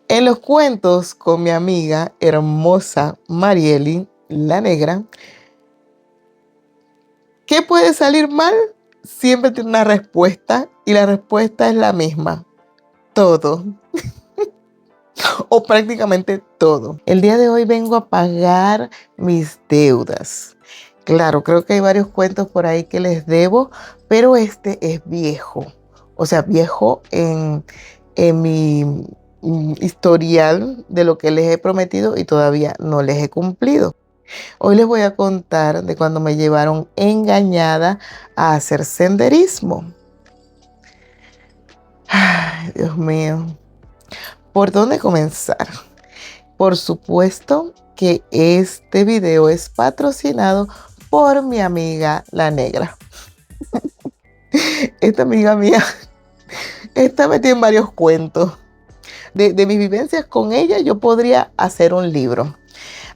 En los cuentos con mi amiga hermosa Marieli, la negra, ¿qué puede salir mal? Siempre tiene una respuesta y la respuesta es la misma. Todo o prácticamente todo. El día de hoy vengo a pagar mis deudas. Claro, creo que hay varios cuentos por ahí que les debo, pero este es viejo. O sea, viejo en mi historial de lo que les he prometido y todavía no les he cumplido. Hoy les voy a contar de cuando me llevaron engañada a hacer senderismo. Ay, Dios mío. ¿Por dónde comenzar? Por supuesto que este video es patrocinado por mi amiga la negra. Esta amiga mía está metida en varios cuentos. De mis vivencias con ella yo podría hacer un libro.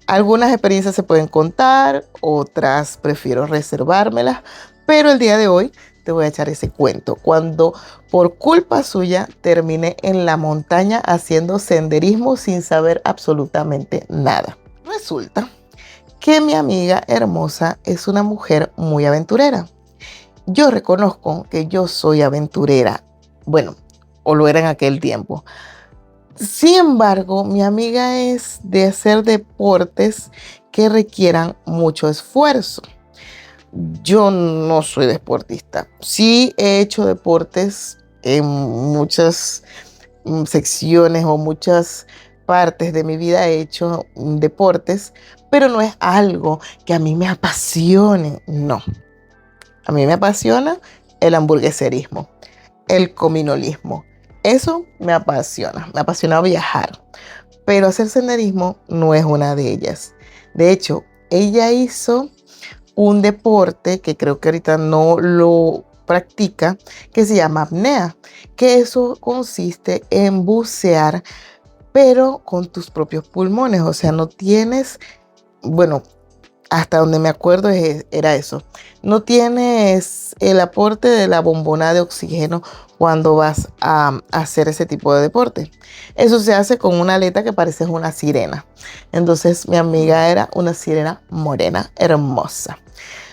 Algunas experiencias se pueden contar, otras prefiero reservármelas, pero el día de hoy te voy a echar ese cuento. Cuando por culpa suya terminé en la montaña haciendo senderismo sin saber absolutamente nada. Resulta que mi amiga hermosa es una mujer muy aventurera. Yo reconozco que yo soy aventurera. Bueno, o lo era en aquel tiempo. Sin embargo, mi amiga es de hacer deportes que requieran mucho esfuerzo. Yo no soy deportista. Sí he hecho deportes en muchas secciones o muchas partes de mi vida he hecho deportes, pero no es algo que a mí me apasione. No, a mí me apasiona el hamburgueserismo, el cominolismo. Eso me apasiona viajar, pero hacer senderismo no es una de ellas. De hecho, ella hizo un deporte que creo que ahorita no lo practica, que se llama apnea, que eso consiste en bucear, pero con tus propios pulmones, o sea, no tienes, bueno, hasta donde me acuerdo era eso. No tienes el aporte de la bombona de oxígeno cuando vas a hacer ese tipo de deporte. Eso se hace con una aleta que parece una sirena. Entonces mi amiga era una sirena morena, hermosa.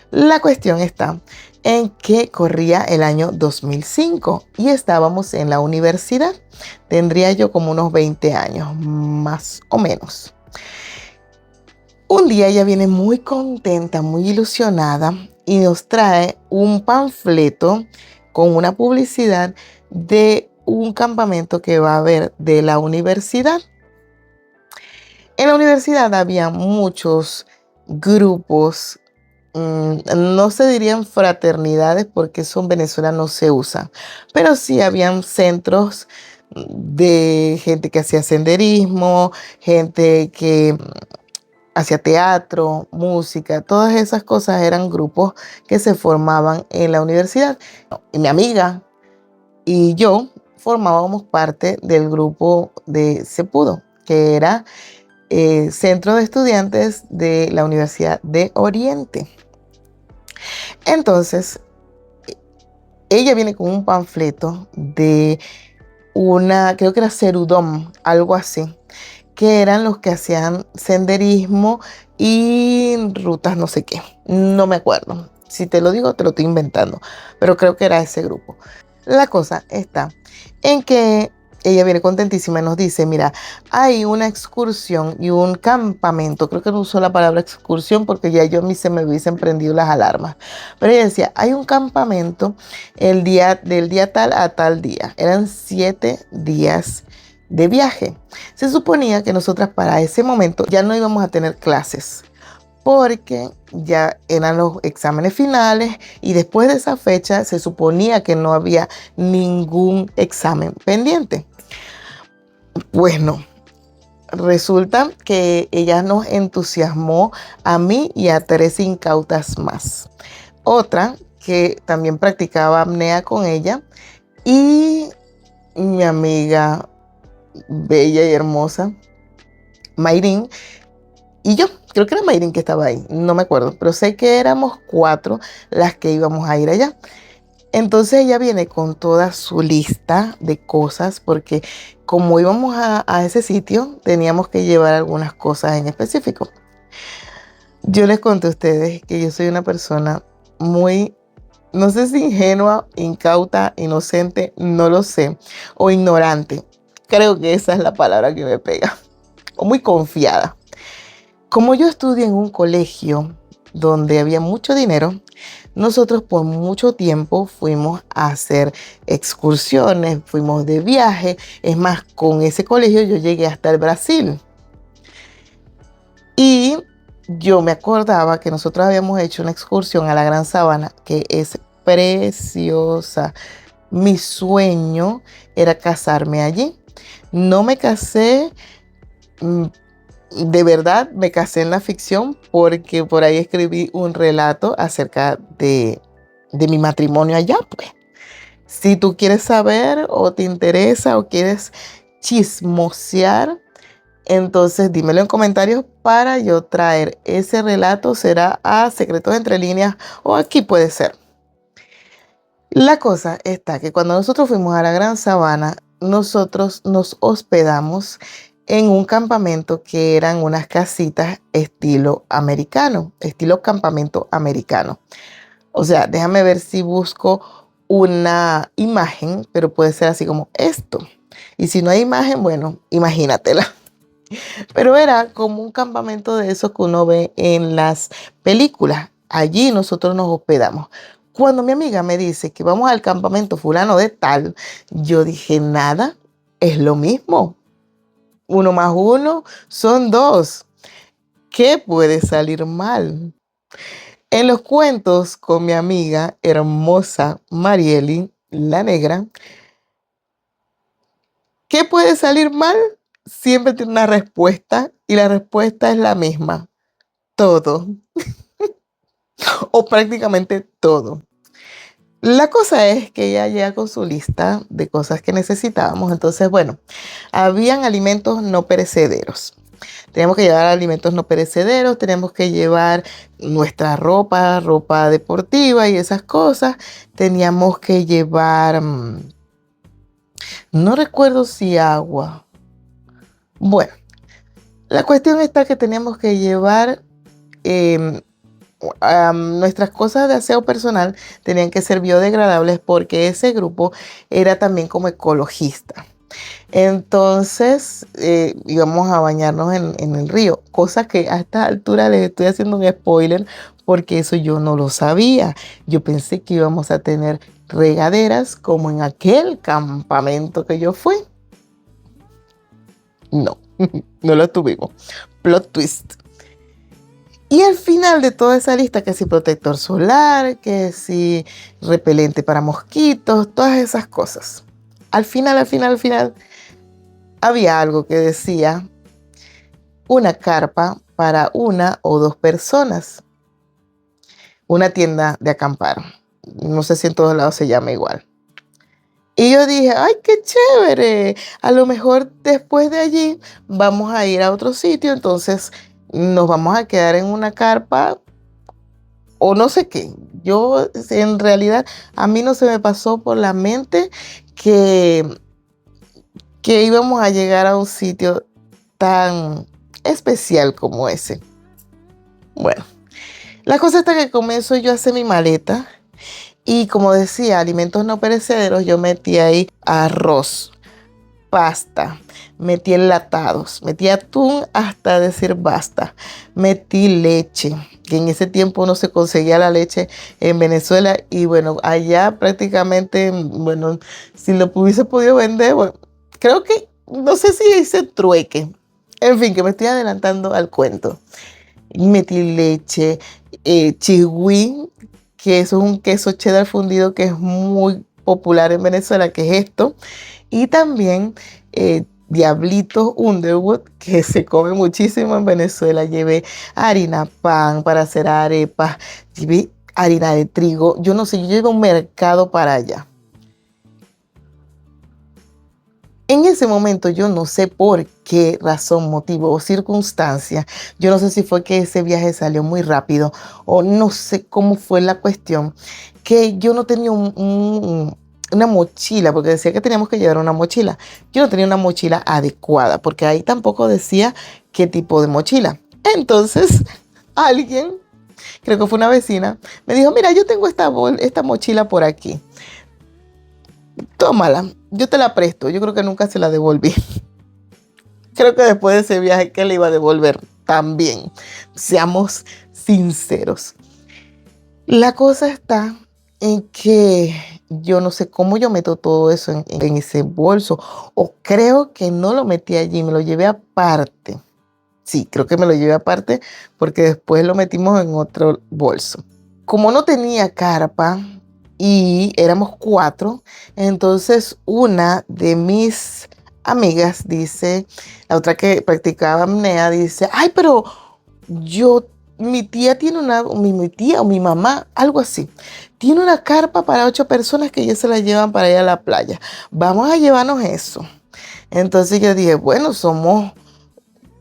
La cuestión está en que corría el año 2005 y estábamos en la universidad. Tendría yo como unos 20 años, más o menos. Un día ella viene muy contenta, muy ilusionada y nos trae un panfleto con una publicidad de un campamento que va a haber de la universidad. En la universidad había muchos grupos, no se dirían fraternidades porque eso en Venezuela no se usa, pero sí habían centros de gente que hacía senderismo, gente que hacía teatro, música, todas esas cosas eran grupos que se formaban en la universidad. Y mi amiga y yo formábamos parte del grupo de CEPUDO, que era Centro de Estudiantes de la Universidad de Oriente. Entonces, ella viene con un panfleto de una, creo que era Cerudom, algo así, que eran los que hacían senderismo y rutas no sé qué. No me acuerdo. Si te lo digo, te lo estoy inventando. Pero creo que era ese grupo. La cosa está en que ella viene contentísima y nos dice, mira, hay una excursión y un campamento. Creo que no usó la palabra excursión porque ya yo a mí se me hubiesen prendido las alarmas. Pero ella decía, hay un campamento del día tal a tal día. Eran 7 días de viaje. Se suponía que nosotras para ese momento ya no íbamos a tener clases porque ya eran los exámenes finales y después de esa fecha se suponía que no había ningún examen pendiente. Pues no, resulta que ella nos entusiasmó a mí y a 3 incautas más. Otra que también practicaba apnea con ella y mi amiga bella y hermosa, Mayrin, y yo. Creo que era Mayrin que estaba ahí, no me acuerdo, pero sé que éramos 4 las que íbamos a ir allá. Entonces ella viene con toda su lista de cosas porque como íbamos a ese sitio, teníamos que llevar algunas cosas en específico. Yo les conté a ustedes que yo soy una persona muy, no sé si ingenua, incauta, inocente, no lo sé, o ignorante. Creo que esa es la palabra que me pega, o muy confiada. Como yo estudié en un colegio donde había mucho dinero, nosotros por mucho tiempo fuimos a hacer excursiones, fuimos de viaje. Es más, con ese colegio yo llegué hasta el Brasil. Y yo me acordaba que nosotros habíamos hecho una excursión a la Gran Sabana, que es preciosa. Mi sueño era casarme allí. No me casé, mm, de verdad, me casé en la ficción porque por ahí escribí un relato acerca de mi matrimonio allá, pues. Si tú quieres saber o te interesa o quieres chismosear, entonces dímelo en comentarios para yo traer ese relato. Será a Secretos Entre Líneas o aquí puede ser. La cosa está que cuando nosotros fuimos a la Gran Sabana, nosotros nos hospedamos en un campamento que eran unas casitas estilo americano, estilo campamento americano. O sea, déjame ver si busco una imagen, pero puede ser así como esto. Y si no hay imagen, bueno, imagínatela. Pero era como un campamento de esos que uno ve en las películas. Allí nosotros nos hospedamos. Cuando mi amiga me dice que vamos al campamento fulano de tal, yo dije, nada, es lo mismo. 1 más 1 son 2. ¿Qué puede salir mal? En los cuentos con mi amiga hermosa Marieli, la negra, ¿qué puede salir mal? Siempre tiene una respuesta y la respuesta es la misma. Todo o prácticamente todo. La cosa es que ella llega con su lista de cosas que necesitábamos. Entonces, bueno, habían alimentos no perecederos. Teníamos que llevar alimentos no perecederos, tenemos que llevar nuestra ropa, ropa deportiva y esas cosas. Teníamos que llevar, no recuerdo si agua. Bueno, la cuestión está que teníamos que llevar em, nuestras cosas de aseo personal tenían que ser biodegradables porque ese grupo era también como ecologista. Entonces íbamos a bañarnos en el río, cosa que a esta altura les estoy haciendo un spoiler porque eso yo no lo sabía. Yo pensé que íbamos a tener regaderas como en aquel campamento que yo fui. No, no lo tuvimos. Plot twist. Y al final de toda esa lista, que si protector solar, que si repelente para mosquitos, todas esas cosas. Al final, había algo que decía una carpa para 1 o 2 personas. Una tienda de acampar. No sé si en todos lados se llama igual. Y yo dije, ay, qué chévere. A lo mejor después de allí vamos a ir a otro sitio, entonces nos vamos a quedar en una carpa o no sé qué. Yo, en realidad, a mí no se me pasó por la mente que, que íbamos a llegar a un sitio tan especial como ese. Bueno, la cosa está que comienzo yo a hacer mi maleta y como decía, alimentos no perecederos, yo metí ahí arroz, pasta, metí enlatados, metí atún hasta decir basta, metí leche, que en ese tiempo no se conseguía la leche en Venezuela y bueno, allá prácticamente, bueno, si lo hubiese podido vender, bueno, creo que, no sé si hice trueque, en fin, que me estoy adelantando al cuento. Metí leche, chigüí, que eso es un queso cheddar fundido que es muy popular en Venezuela, que es esto. Y también Diablitos Underwood, que se come muchísimo en Venezuela. Llevé harina pan para hacer arepas, llevé harina de trigo. Yo no sé, yo llevé un mercado para allá. En ese momento yo no sé por qué razón, motivo o circunstancia, yo no sé si fue que ese viaje salió muy rápido o no sé cómo fue la cuestión, que yo no tenía una mochila, porque decía que teníamos que llevar una mochila. Yo no tenía una mochila adecuada, porque ahí tampoco decía qué tipo de mochila. Entonces, alguien, creo que fue una vecina, me dijo, mira, yo tengo esta mochila por aquí. Tómala, yo te la presto. Yo creo que nunca se la devolví. Creo que después de ese viaje que le iba a devolver también. Seamos sinceros. La cosa está en que yo no sé cómo yo meto todo eso en ese bolso. O creo que no lo metí allí, me lo llevé aparte. Sí, creo que me lo llevé aparte porque después lo metimos en otro bolso. Como no tenía carpa y éramos 4, entonces una de mis amigas dice, la otra que practicaba apnea dice, ay, pero yo, mi tía tiene mi tía o mi mamá, algo así, tiene una carpa para 8 personas que ellos se la llevan para ir a la playa. Vamos a llevarnos eso. Entonces yo dije, bueno, somos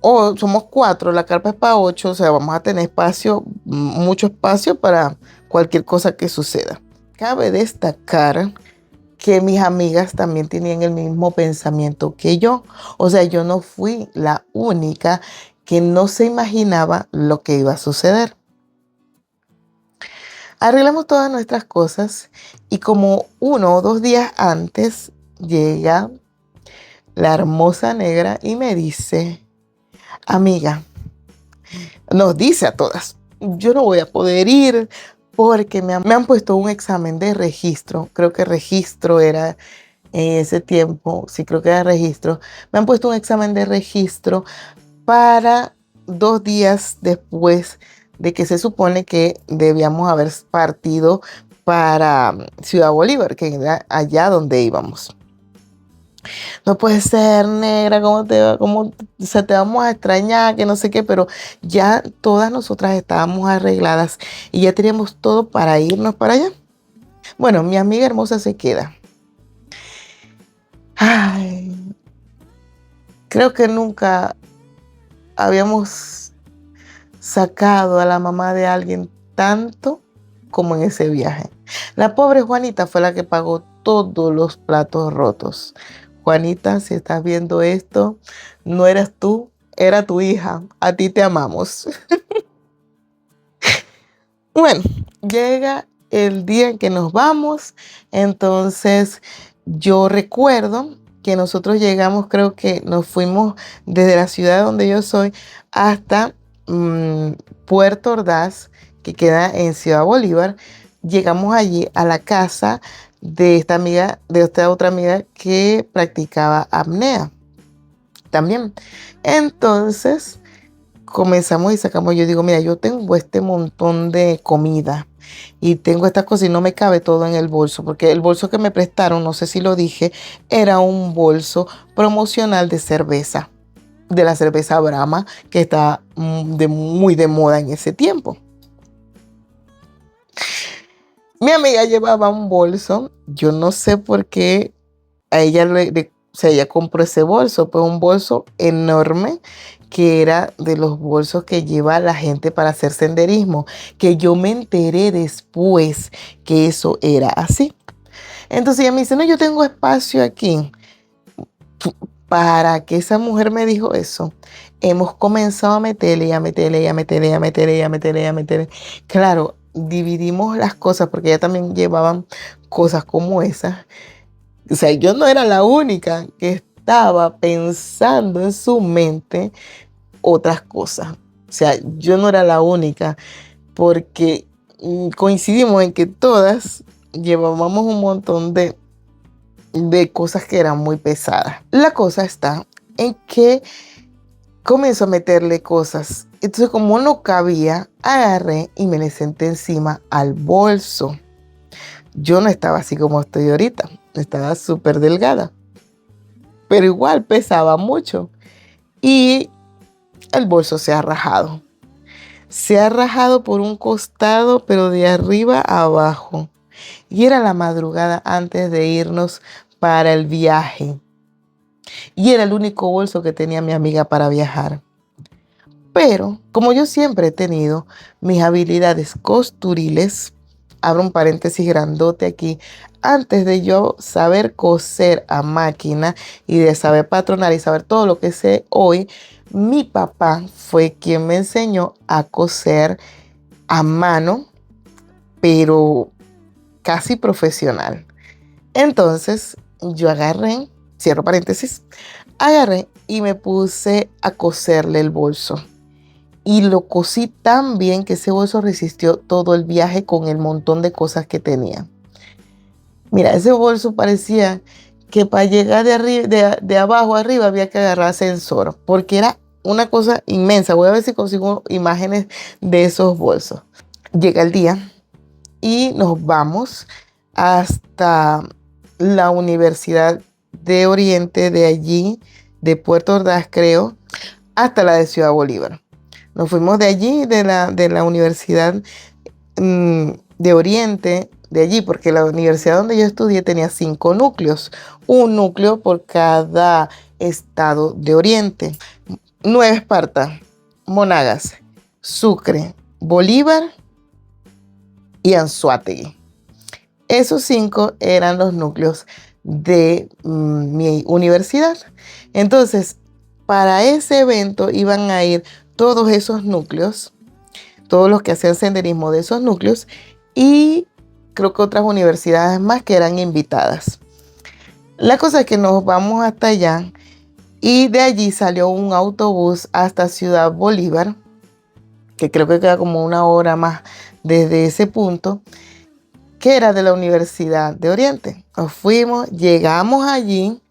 4, la carpa es para 8, o sea, vamos a tener espacio, mucho espacio para cualquier cosa que suceda. Cabe destacar que mis amigas también tenían el mismo pensamiento que yo. O sea, yo no fui la única que no se imaginaba lo que iba a suceder. Arreglamos todas nuestras cosas y como 1 o 2 días antes llega la hermosa negra y me dice, amiga, nos dice a todas, yo no voy a poder ir porque me han puesto un examen de registro. Creo que registro era en ese tiempo, sí creo que era registro. Me han puesto un examen de registro para 2 días después de que se supone que debíamos haber partido para Ciudad Bolívar, que era allá donde íbamos. No puede ser, negra, cómo se te vamos a extrañar, que no sé qué, pero ya todas nosotras estábamos arregladas y ya teníamos todo para irnos para allá. Bueno, mi amiga hermosa se queda. Ay, creo que nunca habíamos sacado a la mamá de alguien tanto como en ese viaje. La pobre Juanita fue la que pagó todos los platos rotos. Juanita, si estás viendo esto, no eras tú, era tu hija. A ti te amamos. Bueno, llega el día en que nos vamos. Entonces, yo recuerdo que nosotros llegamos, creo que nos fuimos desde la ciudad donde yo soy hasta Puerto Ordaz, que queda en Ciudad Bolívar. Llegamos allí a la casa de esta amiga, de esta otra amiga que practicaba apnea también. Entonces comenzamos y sacamos, yo digo, mira, yo tengo este montón de comida y tengo estas cosas y no me cabe todo en el bolso, porque el bolso que me prestaron, no sé si lo dije, era un bolso promocional de cerveza, de la cerveza Brahma, que está muy de moda en ese tiempo. Mi amiga llevaba un bolso, yo no sé por qué a ella o sea, ella compró ese bolso, pues un bolso enorme que era de los bolsos que lleva la gente para hacer senderismo, que yo me enteré después que eso era así. Entonces ella me dice, no, yo tengo espacio aquí. Para que esa mujer me dijo eso, hemos comenzado a meterle, y a meterle, y a meterle, y a meterle, y a meterle, y a meterle. Claro, dividimos las cosas porque ella también llevaban cosas como esas. O sea, yo no era la única que estaba pensando en su mente otras cosas. O sea, yo no era la única porque coincidimos en que todas llevábamos un montón de cosas que eran muy pesadas. La cosa está en que comenzó a meterle cosas. Entonces, como no cabía, agarré y me le senté encima al bolso. Yo no estaba así como estoy ahorita. Estaba súper delgada. Pero igual pesaba mucho. Y el bolso se ha rajado. Se ha rajado por un costado, pero de arriba a abajo. Y era la madrugada antes de irnos para el viaje. y era el único bolso que tenía mi amiga para viajar. Pero como yo siempre he tenido mis habilidades costuriles, abro un paréntesis grandote aquí, antes de yo saber coser a máquina y de saber patronar y saber todo lo que sé hoy, mi papá fue quien me enseñó a coser a mano, pero casi profesional. Entonces yo agarré, cierro paréntesis, agarré y me puse a coserle el bolso. Y lo cosí tan bien que ese bolso resistió todo el viaje con el montón de cosas que tenía. Mira, ese bolso parecía que para llegar de abajo a arriba había que agarrar ascensor, porque era una cosa inmensa. Voy a ver si consigo imágenes de esos bolsos. Llega el día y nos vamos hasta la Universidad de Oriente de allí, de Puerto Ordaz, creo, hasta la de Ciudad Bolívar. Nos fuimos de allí, de la Universidad de Oriente, de allí, porque la universidad donde yo estudié tenía 5 núcleos, un núcleo por cada estado de Oriente. Nueva Esparta, Monagas, Sucre, Bolívar y Anzoátegui. Esos 5 eran los núcleos de mi universidad. Entonces, para ese evento iban a ir todos esos núcleos, todos los que hacían senderismo de esos núcleos y creo que otras universidades más que eran invitadas. La cosa es que nos vamos hasta allá y de allí salió un autobús hasta Ciudad Bolívar, que creo que queda como 1 hora más desde ese punto, que era de la Universidad de Oriente. Nos fuimos, llegamos allí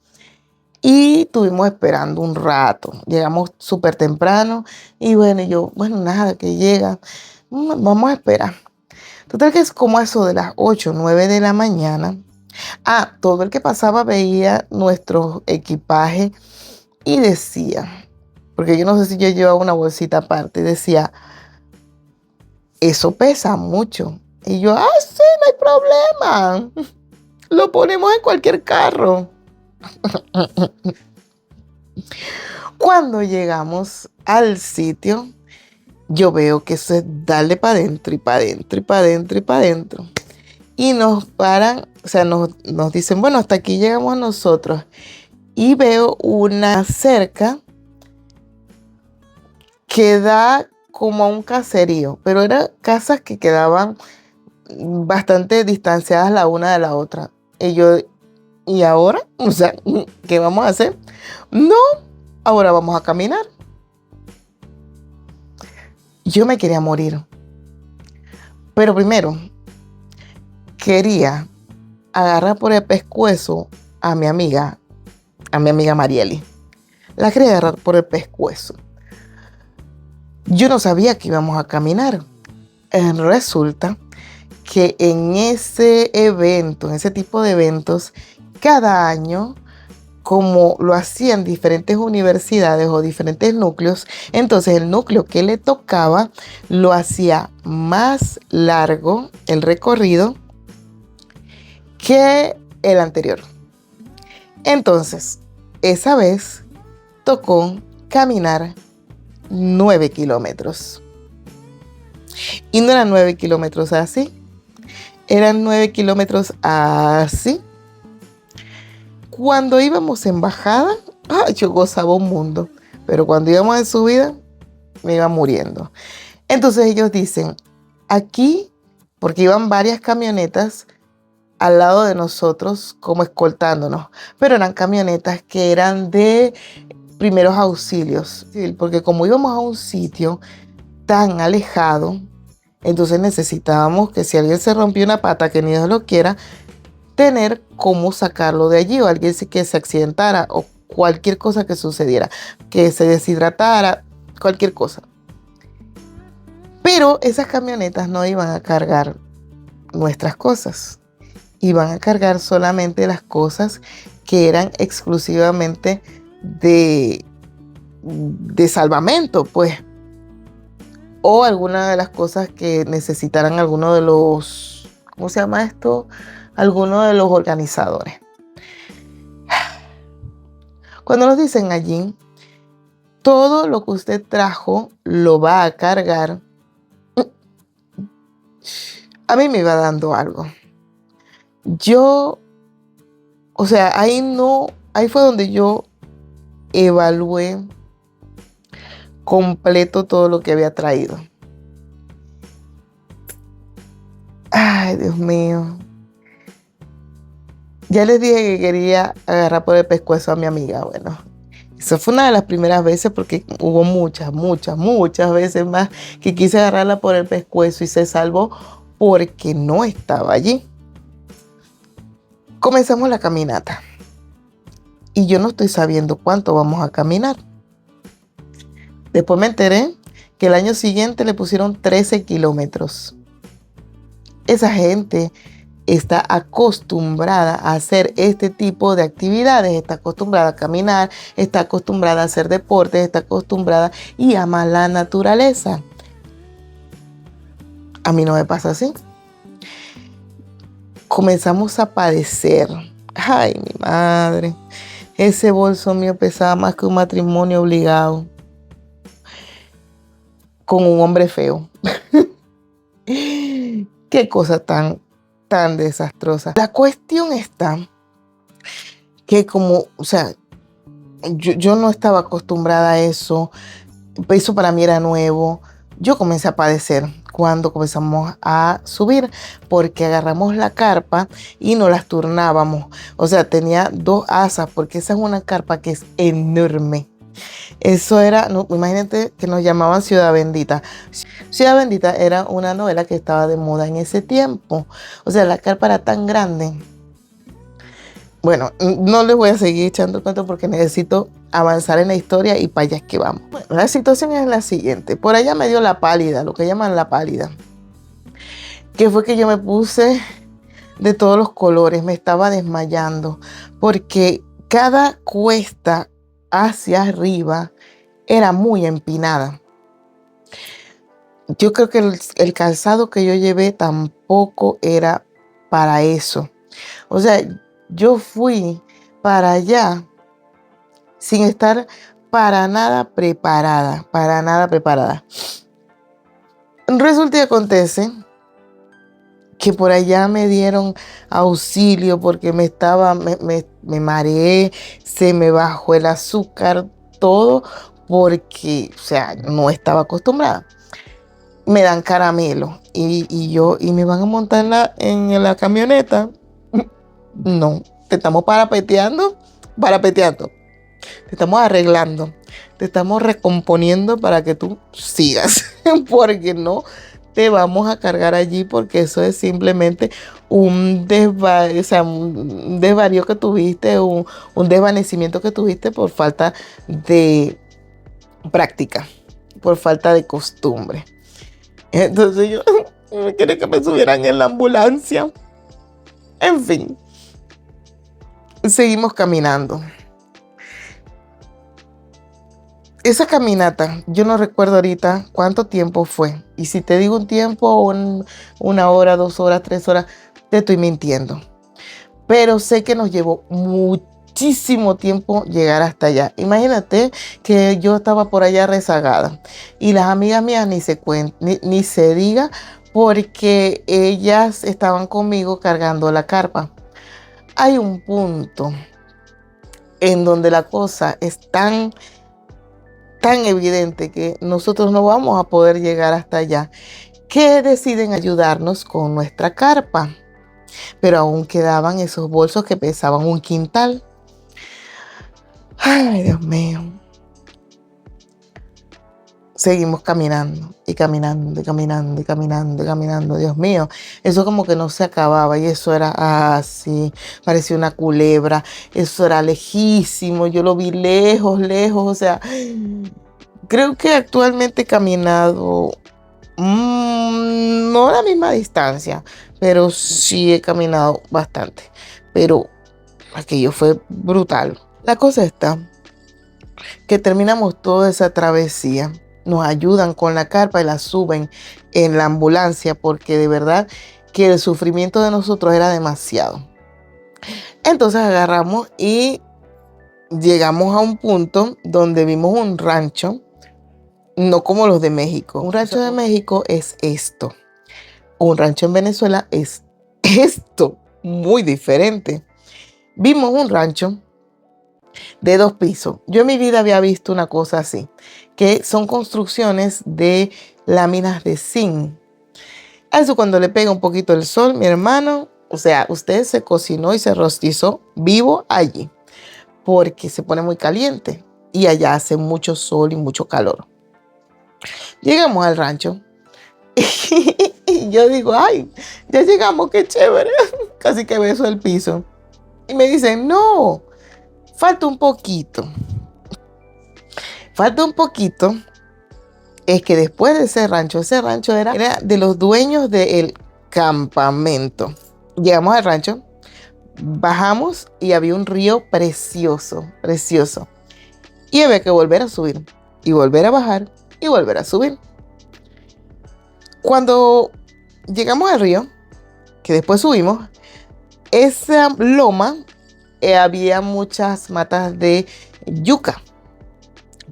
y estuvimos esperando un rato. Llegamos súper temprano y bueno, nada, que llega. Vamos a esperar. Total que es como eso de las 8 o 9 de la mañana. Todo el que pasaba veía nuestro equipaje y decía, porque yo no sé si yo llevaba una bolsita aparte, decía, eso pesa mucho. Y yo, sí, no hay problema. Lo ponemos en cualquier carro. Cuando llegamos al sitio, yo veo que eso es darle para adentro y para adentro y para adentro y para adentro. Y nos paran, o sea, nos dicen, bueno, hasta aquí llegamos nosotros. Y veo una cerca que da como a un caserío, pero eran casas que quedaban bastante distanciadas la una de la otra. Y yo, ¿y ahora? O sea, ¿qué vamos a hacer? No, ahora vamos a caminar. Yo me quería morir. Pero primero, quería agarrar por el pescuezo a mi amiga Marieli. La quería agarrar por el pescuezo. Yo no sabía que íbamos a caminar. Resulta que en ese evento, en ese tipo de eventos, cada año, como lo hacían diferentes universidades o diferentes núcleos, entonces el núcleo que le tocaba lo hacía más largo el recorrido que el anterior. Entonces, esa vez tocó caminar 9 kilómetros. Y no eran 9 kilómetros así, eran 9 kilómetros así. Cuando íbamos en bajada, yo gozaba un mundo, pero cuando íbamos en subida, me iba muriendo. Entonces ellos dicen, aquí, porque iban varias camionetas al lado de nosotros como escoltándonos, pero eran camionetas que eran de primeros auxilios, porque como íbamos a un sitio tan alejado, entonces necesitábamos que si alguien se rompió una pata, que ni Dios lo quiera, tener cómo sacarlo de allí, o alguien que se accidentara o cualquier cosa que sucediera, que se deshidratara, cualquier cosa. Pero esas camionetas no iban a cargar nuestras cosas, iban a cargar solamente las cosas que eran exclusivamente de salvamento, pues, o alguna de las cosas que necesitaran alguno de los, ¿cómo se llama esto? Alguno de los organizadores. Cuando nos dicen allí, todo lo que usted trajo lo va a cargar, a mí me iba dando algo. Yo, o sea, ahí fue donde yo evalué completo todo lo que había traído. Ay, Dios mío. Ya les dije que quería agarrar por el pescuezo a mi amiga. Bueno, eso fue una de las primeras veces porque hubo muchas veces más que quise agarrarla por el pescuezo y se salvó porque no estaba allí. Comenzamos la caminata y yo no estoy sabiendo cuánto vamos a caminar. Después me enteré que el año siguiente le pusieron 13 kilómetros. Esa gente está acostumbrada a hacer este tipo de actividades, está acostumbrada a caminar, está acostumbrada a hacer deportes, está acostumbrada y ama la naturaleza. A mí no me pasa así. Comenzamos a padecer. Ay, mi madre. Ese bolso mío pesaba más que un matrimonio obligado con un hombre feo. Qué cosa tan desastrosa. La cuestión está que o sea, yo no estaba acostumbrada a eso. Eso para mí era nuevo. Yo comencé a padecer cuando comenzamos a subir porque agarramos la carpa y nos las turnábamos. O sea, tenía 2 asas porque esa es una carpa que es enorme. Eso era, no, imagínate que nos llamaban Ciudad Bendita. Ciudad Bendita era una novela que estaba de moda en ese tiempo. O sea, la carpa era tan grande. Bueno, no les voy a seguir echando cuento porque necesito avanzar en la historia y para allá es que vamos. Bueno, la situación es la siguiente. Por allá me dio la pálida, lo que llaman la pálida. Que fue que yo me puse de todos los colores, me estaba desmayando porque cada cuesta hacia arriba era muy empinada. Yo creo que el calzado que yo llevé tampoco era para eso. O sea, yo fui para allá sin estar para nada preparada, Resulta y acontece que por allá me dieron auxilio porque me mareé, se me bajó el azúcar, todo porque, o sea, no estaba acostumbrada. Me dan caramelo y me van a montar en la camioneta. No, te estamos parapeteando, te estamos arreglando, te estamos recomponiendo para que tú sigas, porque no te vamos a cargar allí porque eso es simplemente un desvarío que tuviste, un desvanecimiento que tuviste por falta de práctica, por falta de costumbre. Entonces yo me quería que me subieran en la ambulancia. En fin, seguimos caminando. Esa caminata, yo no recuerdo ahorita cuánto tiempo fue. Y si te digo un tiempo, 1 hora, 2 horas, 3 horas, te estoy mintiendo. Pero sé que nos llevó muchísimo tiempo llegar hasta allá. Imagínate que yo estaba por allá rezagada. Y las amigas mías ni se diga porque ellas estaban conmigo cargando la carpa. Hay un punto en donde la cosa es tan evidente que nosotros no vamos a poder llegar hasta allá, que deciden ayudarnos con nuestra carpa. Pero aún quedaban esos bolsos que pesaban 1 quintal. Ay, Dios mío. Seguimos caminando y caminando y caminando y caminando y caminando. Dios mío, eso como que no se acababa y eso era así, parecía una culebra, eso era lejísimo, yo lo vi lejos, o sea, creo que actualmente he caminado, no a la misma distancia, pero sí he caminado bastante, pero aquello fue brutal. La cosa está que terminamos toda esa travesía. Nos ayudan con la carpa y la suben en la ambulancia porque de verdad que el sufrimiento de nosotros era demasiado. Entonces agarramos y llegamos a un punto donde vimos un rancho, no como los de México. Un rancho de México es esto. Un rancho en Venezuela es esto, muy diferente. Vimos un rancho de 2 pisos. Yo en mi vida había visto una cosa así, que son construcciones de láminas de zinc. A eso cuando le pega un poquito el sol, mi hermano, o sea, usted se cocinó y se rostizó vivo allí, porque se pone muy caliente y allá hace mucho sol y mucho calor. Llegamos al rancho y yo digo, ay, ya llegamos, qué chévere. Casi que beso el piso. Y me dicen, no, falta un poquito. Falta un poquito. Es que después de ese rancho era de los dueños del campamento. Llegamos al rancho, bajamos y había un río precioso, precioso. Y había que volver a subir, y volver a bajar, y volver a subir. Cuando llegamos al río, que después subimos, esa loma había muchas matas de yuca,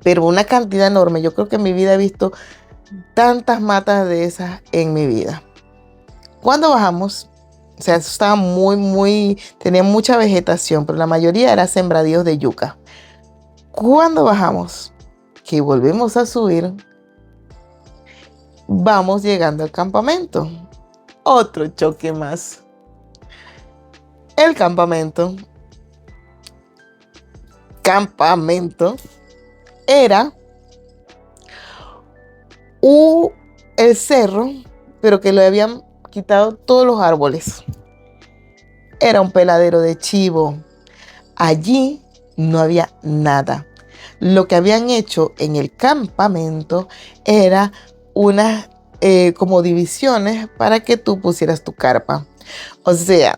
pero una cantidad enorme. Yo creo que en mi vida he visto tantas matas de esas en mi vida. Cuando bajamos, o sea, eso estaba tenía mucha vegetación, pero la mayoría era sembradíos de yuca. Cuando bajamos, que volvemos a subir, vamos llegando al campamento. Otro choque más. El campamento era el cerro, pero que le habían quitado todos los árboles. Era un peladero de chivo. Allí no había nada. Lo que habían hecho en el campamento era unas como divisiones para que tú pusieras tu carpa. O sea,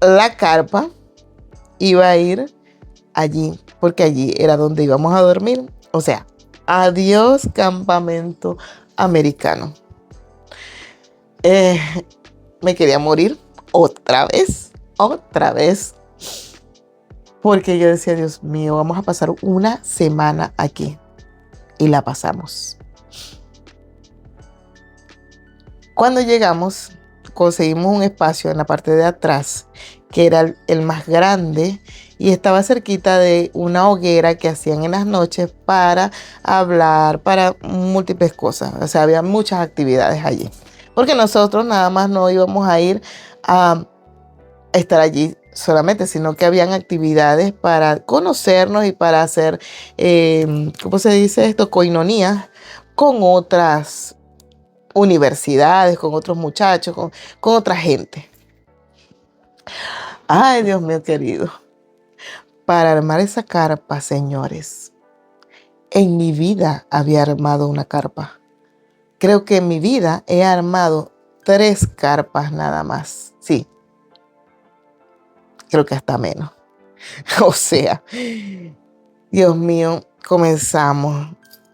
la carpa iba a ir allí, porque allí era donde íbamos a dormir. O sea, adiós campamento americano. Me quería morir otra vez, porque yo decía, Dios mío, vamos a pasar una semana aquí. Y la pasamos. Cuando llegamos, conseguimos un espacio en la parte de atrás, que era el más grande, y estaba cerquita de una hoguera que hacían en las noches para hablar, para múltiples cosas. O sea, había muchas actividades allí. Porque nosotros nada más no íbamos a ir a estar allí solamente, sino que habían actividades para conocernos y para hacer, ¿cómo se dice esto? Coinonías con otras universidades, con otros muchachos, con otra gente. Ay, Dios mío querido. Para armar esa carpa, señores, en mi vida había armado una carpa. Creo que en mi vida he armado 3 carpas nada más. Sí, creo que hasta menos. O sea, Dios mío, comenzamos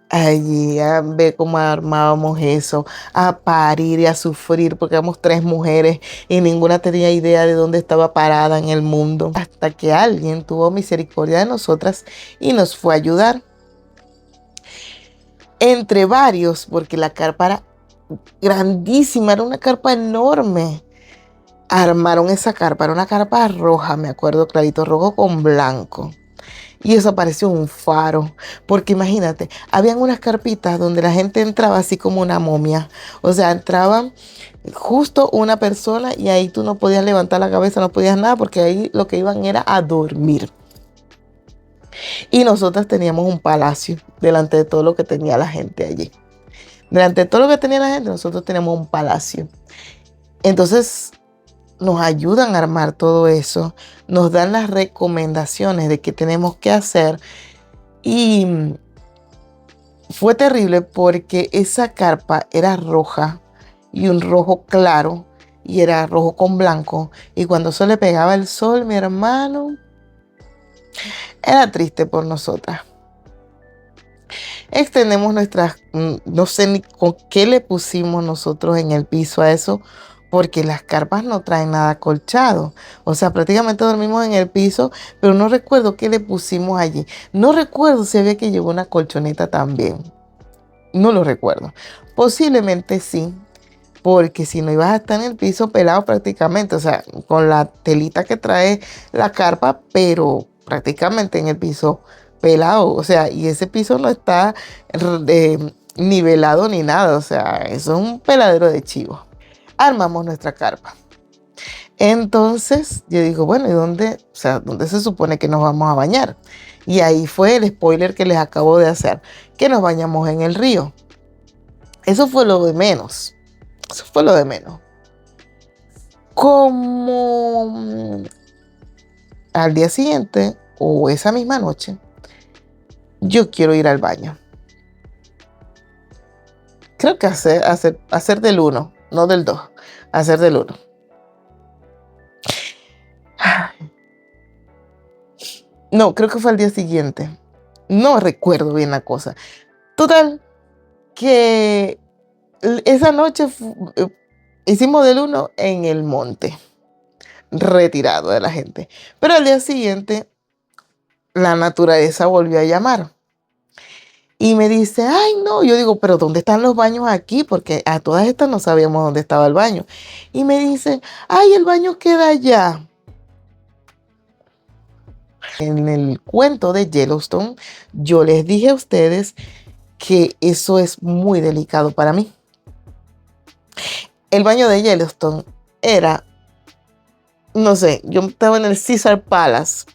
allí a ver cómo armábamos eso, a parir y a sufrir, porque éramos 3 mujeres y ninguna tenía idea de dónde estaba parada en el mundo. Hasta que alguien tuvo misericordia de nosotras y nos fue a ayudar. Entre varios, porque la carpa era grandísima, era una carpa enorme. Armaron esa carpa, era una carpa roja, me acuerdo clarito, rojo con blanco. Y eso pareció un faro, porque imagínate, habían unas carpitas donde la gente entraba así como una momia. O sea, entraba justo una persona y ahí tú no podías levantar la cabeza, no podías nada, porque ahí lo que iban era a dormir. Y nosotras teníamos un palacio delante de todo lo que tenía la gente allí. Delante de todo lo que tenía la gente, nosotros teníamos un palacio. Entonces nos ayudan a armar todo eso, nos dan las recomendaciones de qué tenemos que hacer. Y fue terrible porque esa carpa era roja y un rojo claro, y era rojo con blanco. Y cuando eso le pegaba el sol, mi hermano, era triste por nosotras. Extendemos nuestras, no sé ni con qué le pusimos nosotros en el piso a eso, porque las carpas no traen nada acolchado. O sea, prácticamente dormimos en el piso, pero no recuerdo qué le pusimos allí. No recuerdo si había que llevar una colchoneta también. No lo recuerdo. Posiblemente sí, porque si no ibas a estar en el piso pelado prácticamente, o sea, con la telita que trae la carpa, pero prácticamente en el piso pelado, o sea, y ese piso no está nivelado ni nada, o sea, eso es un peladero de chivo. Armamos nuestra carpa. Entonces yo digo, bueno, ¿y dónde, o sea, dónde se supone que nos vamos a bañar? Y ahí fue el spoiler que les acabo de hacer, que nos bañamos en el río. Eso fue lo de menos. Eso fue lo de menos. Como al día siguiente o esa misma noche, yo quiero ir al baño. Creo que hacer del uno, no del 2, hacer del uno. No, creo que fue al día siguiente. No recuerdo bien la cosa. Total, que esa noche hicimos del uno en el monte, retirado de la gente. Pero al día siguiente, la naturaleza volvió a llamar. Y me dice, ay no, yo digo, pero ¿dónde están los baños aquí? Porque a todas estas no sabíamos dónde estaba el baño. Y me dice, ay, el baño queda allá. En el cuento de Yellowstone, yo les dije a ustedes que eso es muy delicado para mí. El baño de Yellowstone era, no sé, yo estaba en el Caesar Palace,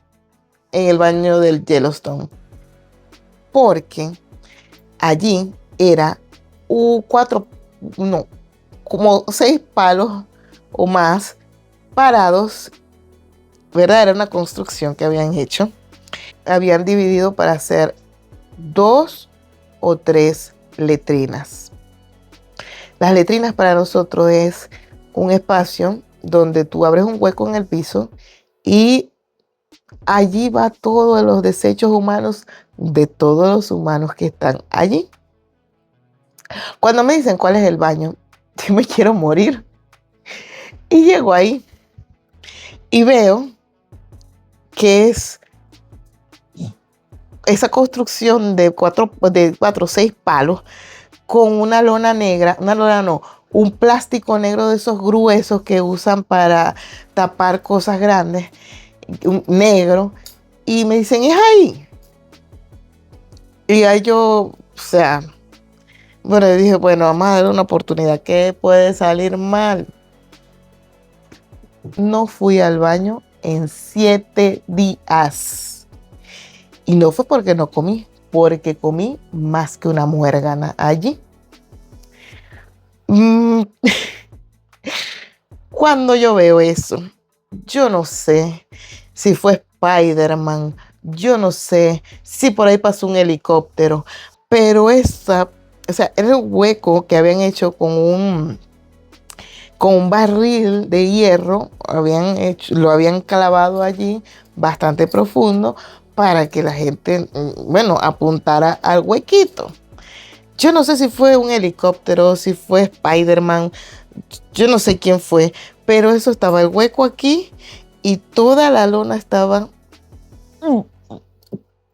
en el baño del Yellowstone, porque allí era cuatro, no, como 6 palos o más parados, ¿verdad? Era una construcción que habían hecho. Habían dividido para hacer 2 o 3 letrinas. Las letrinas para nosotros es un espacio donde tú abres un hueco en el piso y allí va todos los desechos humanos de todos los humanos que están allí. Cuando me dicen cuál es el baño, yo me quiero morir. Y llego ahí y veo que es esa construcción de cuatro o 6 palos con una lona negra, una lona no, un plástico negro de esos gruesos que usan para tapar cosas grandes, un negro, y me dicen, es ahí. Y ahí yo, o sea, bueno, yo dije, bueno, vamos a darle una oportunidad, ¿qué puede salir mal? No fui al baño en 7 días. Y no fue porque no comí, porque comí más que una muérgana allí. Cuando yo veo eso, yo no sé si fue Spider-Man, yo no sé si por ahí pasó un helicóptero, pero o sea, era un hueco que habían hecho con un barril de hierro, lo habían clavado allí bastante profundo para que la gente, bueno, apuntara al huequito. Yo no sé si fue un helicóptero, si fue Spider-Man, yo no sé quién fue, pero eso estaba el hueco aquí y toda la lona estaba.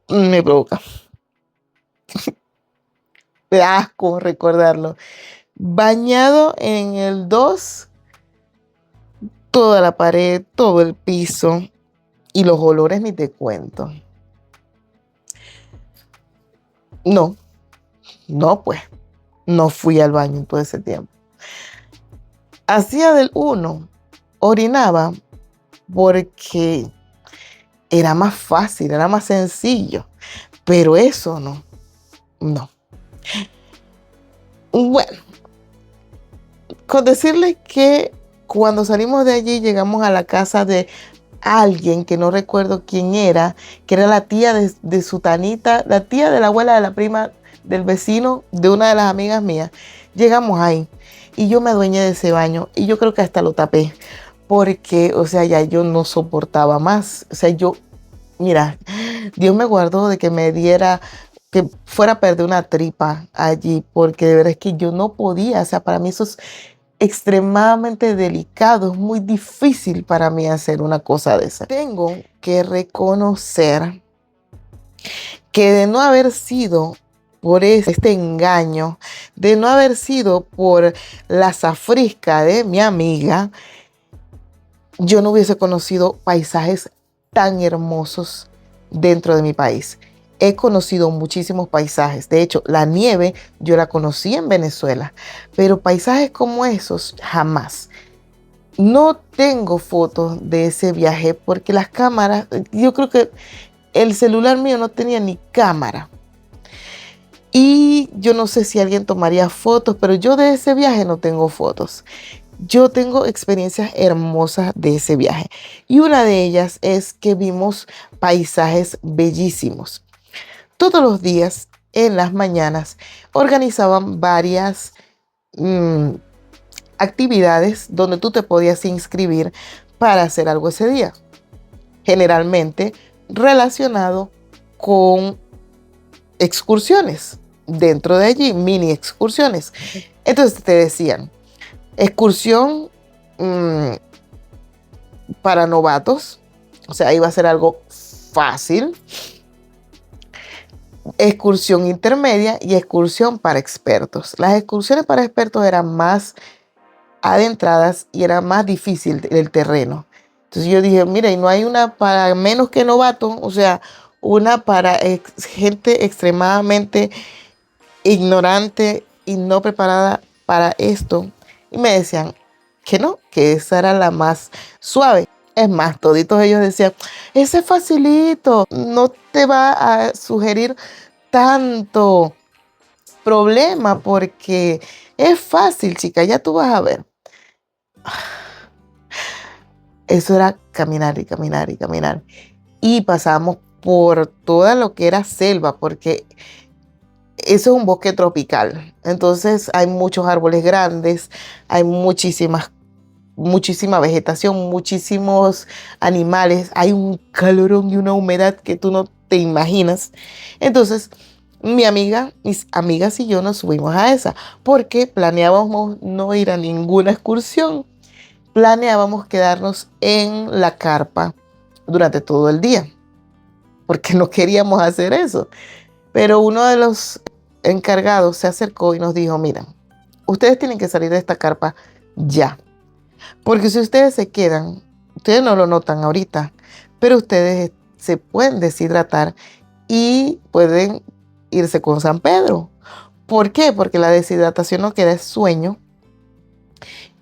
Me provoca. Me da asco recordarlo. Bañado en el 2, toda la pared, todo el piso y los olores ni te cuento. No, no pues, no fui al baño en todo ese tiempo. Hacía del 1, orinaba porque era más fácil, era más sencillo, pero eso no. Bueno, con decirles que cuando salimos de allí llegamos a la casa de alguien que no recuerdo quién era, que era la tía de Sutanita, la tía de la abuela de la prima del vecino de una de las amigas mías. Llegamos ahí y yo me adueñé de ese baño y yo creo que hasta lo tapé porque, o sea, ya yo no soportaba más. O sea, mira, Dios me guardó de que me diera, que fuera a perder una tripa allí, porque de verdad es que yo no podía, o sea, para mí extremadamente delicado, es muy difícil para mí hacer una cosa de esa. Tengo que reconocer que de no haber sido por este engaño, de no haber sido por la zafrisca de mi amiga, yo no hubiese conocido paisajes tan hermosos dentro de mi país. He conocido muchísimos paisajes. De hecho, la nieve yo la conocí en Venezuela, pero paisajes como esos jamás. No tengo fotos de ese viaje porque las cámaras, yo creo que el celular mío no tenía ni cámara. Y yo no sé si alguien tomaría fotos, pero yo de ese viaje no tengo fotos. Yo tengo experiencias hermosas de ese viaje. Y una de ellas es que vimos paisajes bellísimos. Todos los días, en las mañanas, organizaban varias actividades donde tú te podías inscribir para hacer algo ese día. Generalmente relacionado con excursiones. Dentro de allí, mini excursiones. Entonces te decían, excursión para novatos, o sea, iba a ser algo fácil. Excursión intermedia y excursión para expertos. Las excursiones para expertos eran más adentradas y era más difícil el terreno. Entonces yo dije, mira, y no hay una para menos que novato, o sea, una para gente extremadamente ignorante y no preparada para esto. Y me decían que no, que esa era la más suave. Es más, toditos ellos decían, ese es facilito, no te va a sugerir tanto problema porque es fácil, chica, ya tú vas a ver. Eso era caminar y caminar y caminar. Y pasamos por toda lo que era selva, porque eso es un bosque tropical. Entonces hay muchos árboles grandes, hay muchísima vegetación, muchísimos animales, hay un calorón y una humedad que tú no te imaginas. Entonces, mis amigas y yo nos subimos a esa, porque planeábamos no ir a ninguna excursión, planeábamos quedarnos en la carpa durante todo el día, porque no queríamos hacer eso. Pero uno de los encargados se acercó y nos dijo, mira, ustedes tienen que salir de esta carpa ya. Porque si ustedes se quedan, ustedes no lo notan ahorita, pero ustedes se pueden deshidratar y pueden irse con San Pedro. ¿Por qué? Porque la deshidratación no queda, es sueño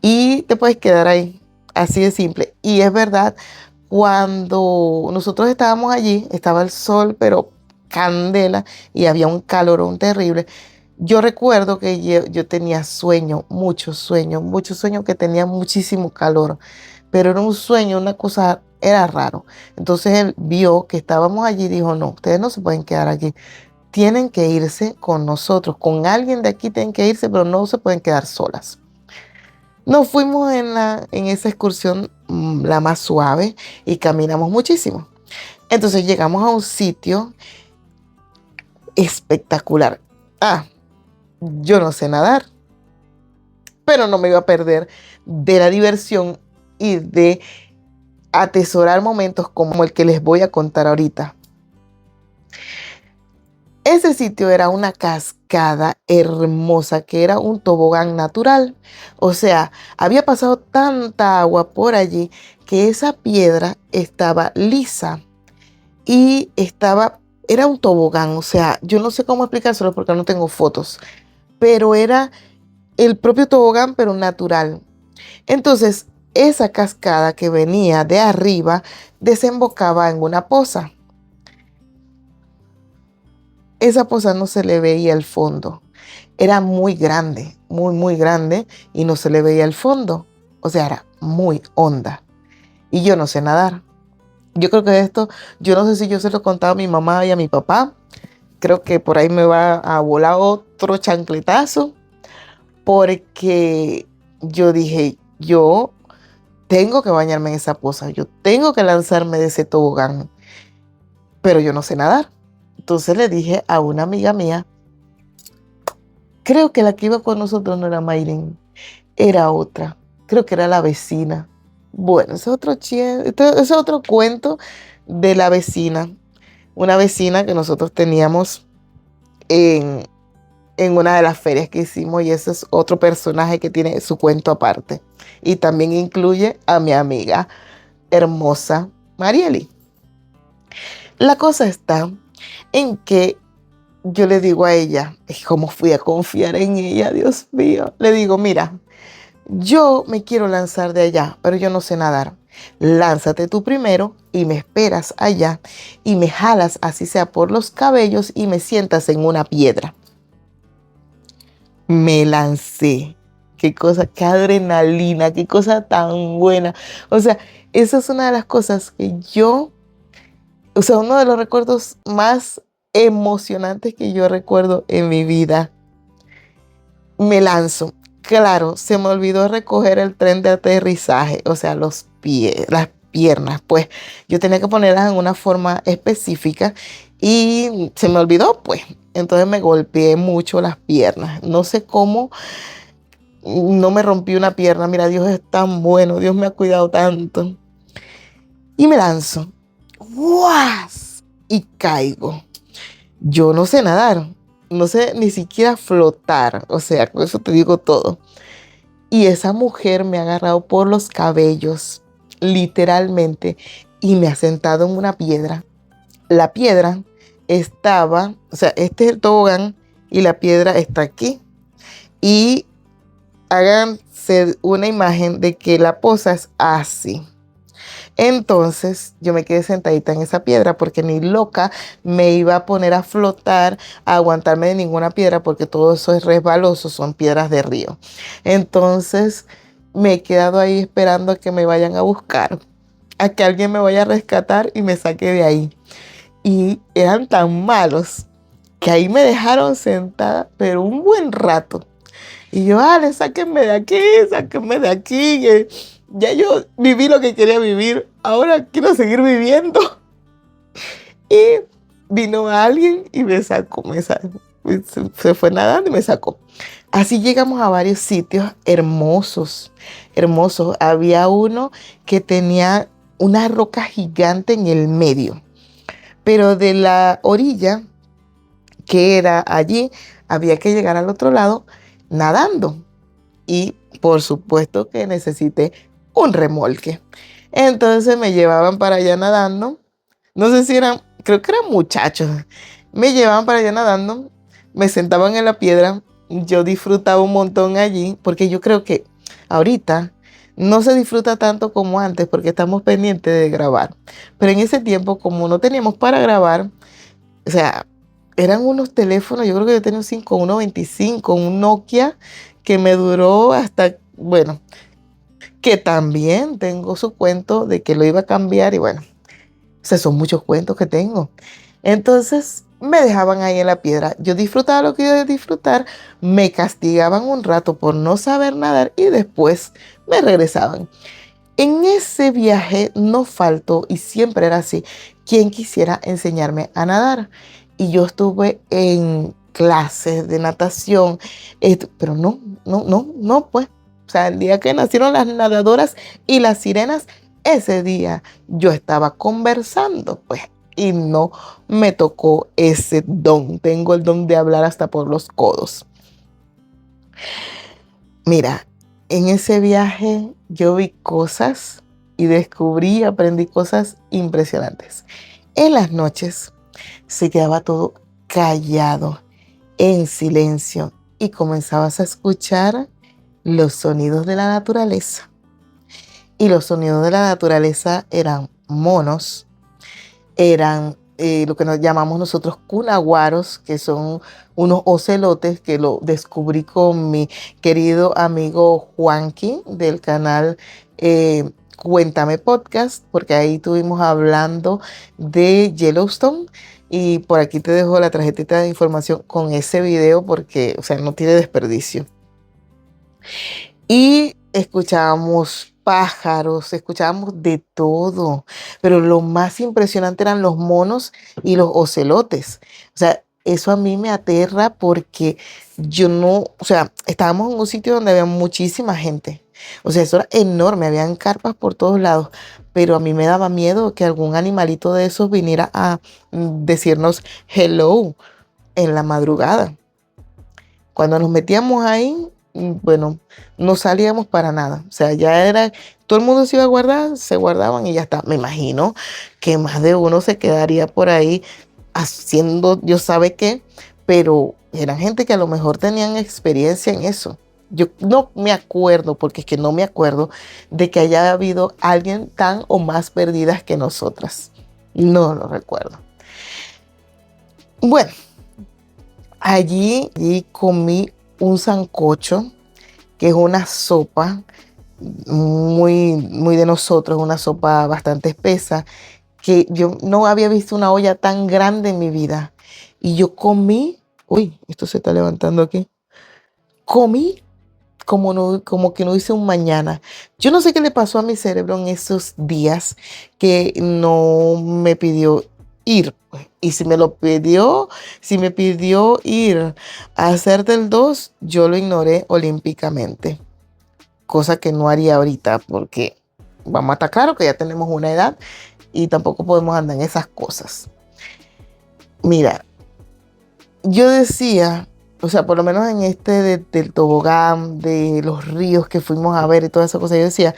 y te puedes quedar ahí. Así de simple. Y es verdad, cuando nosotros estábamos allí, estaba el sol, pero candela y había un calorón terrible. Yo recuerdo que yo tenía sueño, mucho sueño, que tenía muchísimo calor, pero era un sueño, una cosa, era raro. Entonces él vio que estábamos allí y dijo, no, ustedes no se pueden quedar aquí, tienen que irse con nosotros, con alguien de aquí tienen que irse, pero no se pueden quedar solas. Nos fuimos en esa excursión, la más suave, y caminamos muchísimo. Entonces llegamos a un sitio espectacular. Yo no sé nadar, pero no me iba a perder de la diversión y de atesorar momentos como el que les voy a contar ahorita. Ese sitio era una cascada hermosa que era un tobogán natural. O sea, había pasado tanta agua por allí que esa piedra estaba lisa y era un tobogán. O sea, yo no sé cómo explicárselo porque no tengo fotos, pero era el propio tobogán, pero natural. Entonces, esa cascada que venía de arriba desembocaba en una poza. Esa poza no se le veía el fondo. Era muy grande, muy grande y no se le veía el fondo. O sea, era muy honda. Y yo no sé nadar. Yo creo que esto, yo no sé si yo se lo contaba a mi mamá y a mi papá. Creo que por ahí me va a volar otro chancletazo. Porque yo dije, yo tengo que bañarme en esa poza. Yo tengo que lanzarme de ese tobogán. Pero yo no sé nadar. Entonces le dije a una amiga mía, creo que la que iba con nosotros no era Mayrin. era otra. Creo que era la vecina. Bueno, ese es otro cuento de la vecina. Una vecina que nosotros teníamos en, en una de las ferias que hicimos y ese es otro personaje que tiene su cuento aparte. Y también incluye a mi amiga hermosa Marieli. La cosa está en que yo le digo a ella, ¿cómo fui a confiar en ella, Dios mío? Le digo, mira, yo me quiero lanzar de allá, pero yo no sé nadar. Lánzate tú primero y me esperas allá y me jalas así sea por los cabellos y me sientas en una piedra. Me lancé. Qué cosa, qué adrenalina, qué cosa tan buena. O sea, esa es una de las cosas que o sea, uno de los recuerdos más emocionantes que yo recuerdo en mi vida. Me lanzo. Claro, se me olvidó recoger el tren de aterrizaje, o sea, los pies, las piernas, pues yo tenía que ponerlas en una forma específica y se me olvidó, pues. Entonces me golpeé mucho las piernas. No sé cómo no me rompí una pierna. Mira, Dios es tan bueno, Dios me ha cuidado tanto. Y me lanzo. ¡Guas! Y caigo. Yo no sé nadar, no sé ni siquiera flotar, o sea, con eso te digo todo. Y esa mujer me ha agarrado por los cabellos, literalmente, y me ha sentado en una piedra. La piedra estaba, o sea, este es el tobogán y la piedra está aquí. Y háganse una imagen de que la posa es así. Entonces yo me quedé sentadita en esa piedra porque ni loca me iba a poner a flotar, a aguantarme de ninguna piedra porque todo eso es resbaloso, son piedras de río. Entonces me he quedado ahí esperando a que me vayan a buscar, a que alguien me vaya a rescatar y me saque de ahí. Y eran tan malos que ahí me dejaron sentada, pero un buen rato. Y yo, Ale, sáquenme de aquí, que ya yo viví lo que quería vivir, ahora quiero seguir viviendo. Y vino alguien y me sacó, se fue nadando y me sacó. Así llegamos a varios sitios hermosos, hermosos. Había uno que tenía una roca gigante en el medio, pero de la orilla que era allí, había que llegar al otro lado nadando. Y por supuesto que necesité un remolque. Entonces me llevaban para allá nadando. No sé si eran, creo que eran muchachos. Me llevaban para allá nadando, me sentaban en la piedra. Yo disfrutaba un montón allí, porque yo creo que ahorita no se disfruta tanto como antes, porque estamos pendientes de grabar. Pero en ese tiempo, como no teníamos para grabar, o sea, eran unos teléfonos, yo creo que yo tenía un 5125, un Nokia que me duró hasta, bueno, que también tengo su cuento de que lo iba a cambiar y bueno, o sea, son muchos cuentos que tengo. Entonces me dejaban ahí en la piedra. Yo disfrutaba lo que iba a disfrutar, me castigaban un rato por no saber nadar y después me regresaban. En ese viaje no faltó, y siempre era así, quien quisiera enseñarme a nadar. Y yo estuve en clases de natación, pero no, pues. O sea, el día que nacieron las nadadoras y las sirenas, ese día yo estaba conversando, pues, y no me tocó ese don. Tengo el don de hablar hasta por los codos. Mira, en ese viaje yo vi cosas y descubrí y aprendí cosas impresionantes. En las noches se quedaba todo callado, en silencio, y comenzabas a escuchar los sonidos de la naturaleza. Y los sonidos de la naturaleza eran monos, eran lo que nos llamamos nosotros cunaguaros, que son unos ocelotes que lo descubrí con mi querido amigo Juanqui del canal Cuéntame Podcast, porque ahí estuvimos hablando de Yellowstone. Y por aquí te dejo la tarjetita de información con ese video porque, o sea, no tiene desperdicio. Y escuchábamos pájaros, escuchábamos de todo, pero lo más impresionante eran los monos y los ocelotes. O sea, eso a mí me aterra porque yo no, o sea, estábamos en un sitio donde había muchísima gente. O sea, eso era enorme, habían carpas por todos lados, pero a mí me daba miedo que algún animalito de esos viniera a decirnos hello en la madrugada. Cuando nos metíamos ahí, bueno, no salíamos para nada. O sea, ya era, todo el mundo se iba a guardar, se guardaban y ya está. Me imagino que más de uno se quedaría por ahí haciendo, Dios sabe qué, pero eran gente que a lo mejor tenían experiencia en eso. Yo no me acuerdo, porque es que no me acuerdo de que haya habido alguien tan o más perdidas que nosotras. No lo recuerdo. Bueno, allí comí un sancocho, que es una sopa muy de nosotros, una sopa bastante espesa, que yo no había visto una olla tan grande en mi vida. Y yo comí, uy, esto se está levantando aquí, comí como, no, como que no hice un mañana. Yo no sé qué le pasó a mi cerebro en esos días que no me pidió ir, pues. Y si me lo pidió, si me pidió ir a hacer del 2, yo lo ignoré olímpicamente. Cosa que no haría ahorita porque vamos a estar claro que ya tenemos una edad y tampoco podemos andar en esas cosas. Mira, yo decía, o sea, por lo menos en este del tobogán, de los ríos que fuimos a ver y todas esas cosas, yo decía,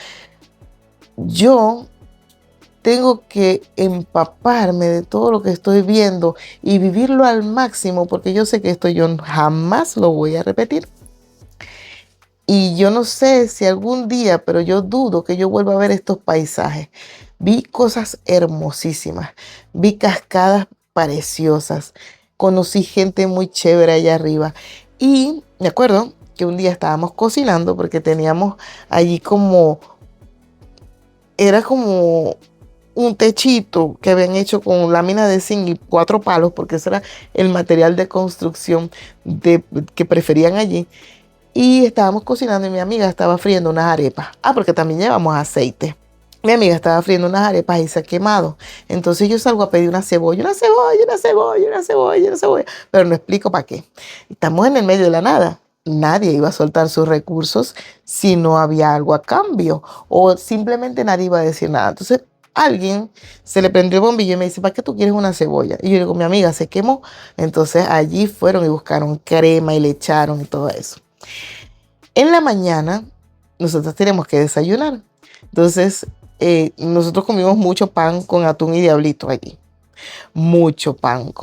yo tengo que empaparme de todo lo que estoy viendo y vivirlo al máximo porque yo sé que esto yo jamás lo voy a repetir. Y yo no sé si algún día, pero yo dudo que yo vuelva a ver estos paisajes. Vi cosas hermosísimas, vi cascadas preciosas, conocí gente muy chévere allá arriba. Y me acuerdo que un día estábamos cocinando porque teníamos allí como, era como un techito que habían hecho con lámina de zinc y 4 palos, porque ese era el material de construcción que preferían allí. Y estábamos cocinando y mi amiga estaba friendo unas arepas. Ah, porque también llevamos aceite. Mi amiga estaba friendo unas arepas y se ha quemado. Entonces yo salgo a pedir una cebolla, una cebolla, una cebolla, una cebolla, una cebolla. Pero no explico para qué. Estamos en el medio de la nada. Nadie iba a soltar sus recursos si no había algo a cambio. O simplemente nadie iba a decir nada. Entonces alguien se le prendió el bombillo y me dice, ¿para qué tú quieres una cebolla? Y yo digo, mi amiga se quemó. Entonces allí fueron y buscaron crema y le echaron y todo eso. En la mañana, nosotros tenemos que desayunar. Entonces, nosotros comimos mucho pan con atún y diablito allí. Mucho pan,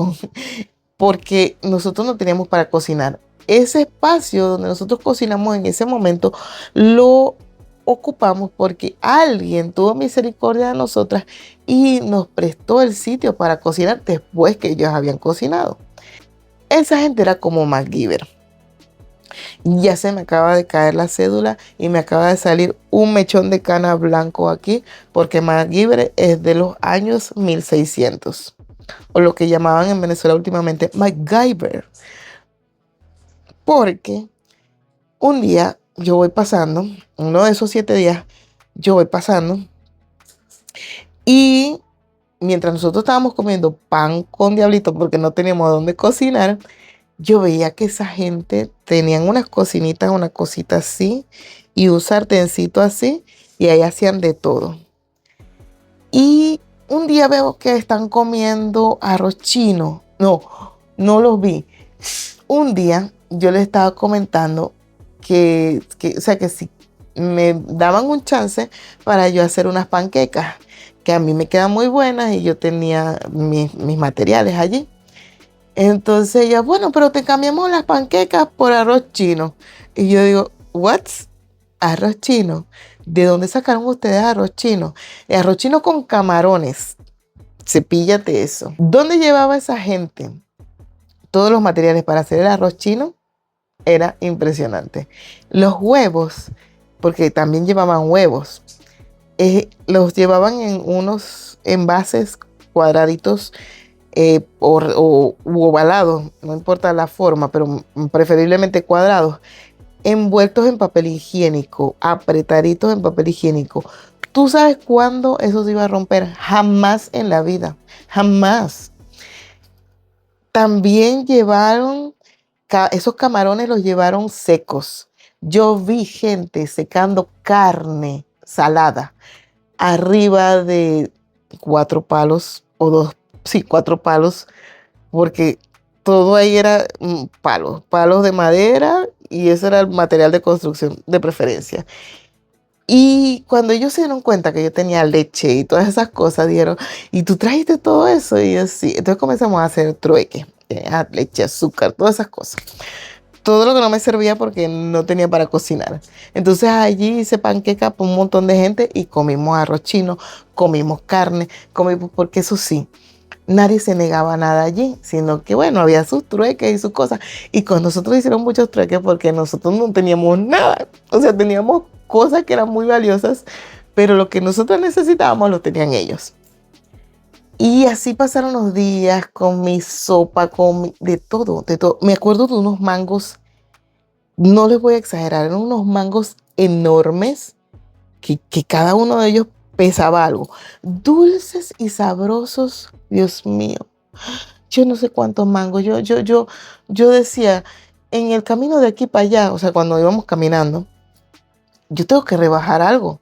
porque nosotros no teníamos para cocinar. Ese espacio donde nosotros cocinamos en ese momento, lo ocupamos porque alguien tuvo misericordia de nosotras y nos prestó el sitio para cocinar después que ellos habían cocinado. Esa gente era como MacGyver. Ya se me acaba de caer la cédula y me acaba de salir un mechón de cana blanco aquí porque MacGyver es de los años 1600 o lo que llamaban en Venezuela últimamente MacGyver. Porque un día yo voy pasando, uno de esos 7 días, yo voy pasando y mientras nosotros estábamos comiendo pan con diablito porque no teníamos dónde cocinar, yo veía que esa gente tenían unas cocinitas, una cosita así y un sartencito así y ahí hacían de todo. Y un día veo que están comiendo arroz chino. No, no los vi. Un día yo les estaba comentando o sea, que si me daban un chance para yo hacer unas panquecas, que a mí me quedan muy buenas y yo tenía mis materiales allí. Entonces ella, bueno, pero te cambiamos las panquecas por arroz chino. Y yo digo, ¿what? ¿Arroz chino? ¿De dónde sacaron ustedes arroz chino? El arroz chino con camarones. Cepíllate eso. ¿Dónde llevaba esa gente todos los materiales para hacer el arroz chino? Era impresionante. Los huevos, porque también llevaban huevos, los llevaban en unos envases cuadraditos u ovalados, no importa la forma, pero preferiblemente cuadrados, envueltos en papel higiénico, apretaditos en papel higiénico. ¿Tú sabes cuándo eso se iba a romper? Jamás en la vida, jamás. También llevaron, esos camarones los llevaron secos. Yo vi gente secando carne salada arriba de 4 palos o dos, sí, 4 palos, porque todo ahí era palos, palos de madera y ese era el material de construcción de preferencia. Y cuando ellos se dieron cuenta que yo tenía leche y todas esas cosas, dijeron, ¿y tú trajiste todo eso? Y yo sí. Entonces comenzamos a hacer trueque, leche, azúcar, todas esas cosas. Todo lo que no me servía porque no tenía para cocinar. Entonces allí hice panqueca para un montón de gente y comimos arroz chino, comimos carne, comimos, porque eso sí, nadie se negaba nada allí, sino que bueno, había sus trueques y sus cosas. Y con nosotros hicieron muchos trueques porque nosotros no teníamos nada. O sea, teníamos cosas que eran muy valiosas, pero lo que nosotros necesitábamos lo tenían ellos. Y así pasaron los días con mi sopa, de todo, de todo. Me acuerdo de unos mangos, no les voy a exagerar, eran unos mangos enormes que cada uno de ellos pesaba algo. Dulces y sabrosos, Dios mío. Yo no sé cuántos mangos. Yo decía, en el camino de aquí para allá, o sea, cuando íbamos caminando, yo tengo que rebajar algo.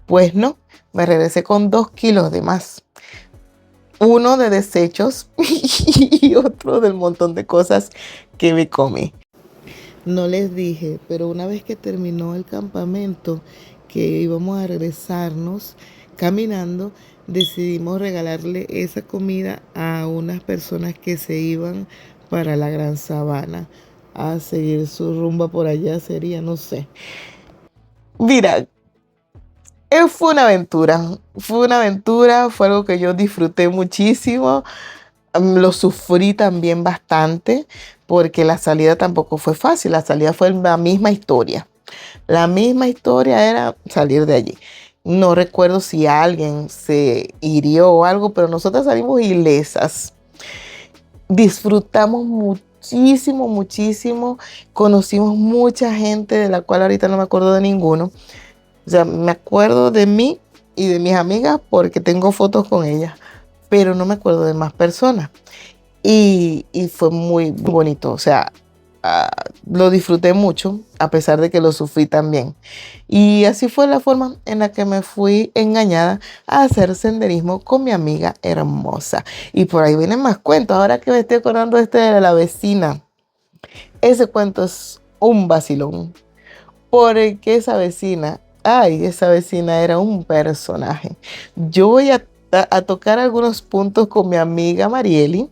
Pues no, me regresé con 2 kilos de más. Uno de desechos y otro del montón de cosas que me comí. No les dije, pero una vez que terminó el campamento, que íbamos a regresarnos caminando, decidimos regalarle esa comida a unas personas que se iban para la Gran Sabana a seguir su rumba por allá, sería, no sé. Mira, fue una aventura, fue algo que yo disfruté muchísimo. Lo sufrí también bastante porque la salida tampoco fue fácil, la salida fue la misma historia. La misma historia era salir de allí. No recuerdo si alguien se hirió o algo, pero nosotras salimos ilesas. Disfrutamos muchísimo, muchísimo. Conocimos mucha gente de la cual ahorita no me acuerdo de ninguno. O sea, me acuerdo de mí y de mis amigas porque tengo fotos con ellas, pero no me acuerdo de más personas. Y fue muy bonito, o sea, ah, lo disfruté mucho, a pesar de que lo sufrí también. Y así fue la forma en la que me fui engañada a hacer senderismo con mi amiga hermosa. Y por ahí vienen más cuentos, ahora que me estoy acordando de la vecina. Ese cuento es un vacilón, porque esa vecina era un personaje. Yo voy a tocar algunos puntos con mi amiga Marieli.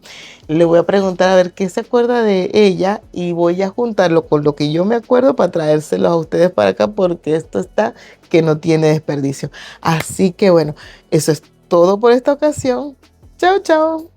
Le voy a preguntar a ver qué se acuerda de ella y voy a juntarlo con lo que yo me acuerdo para traérselos a ustedes para acá porque esto está que no tiene desperdicio. Así que bueno, eso es todo por esta ocasión. Chao, chao.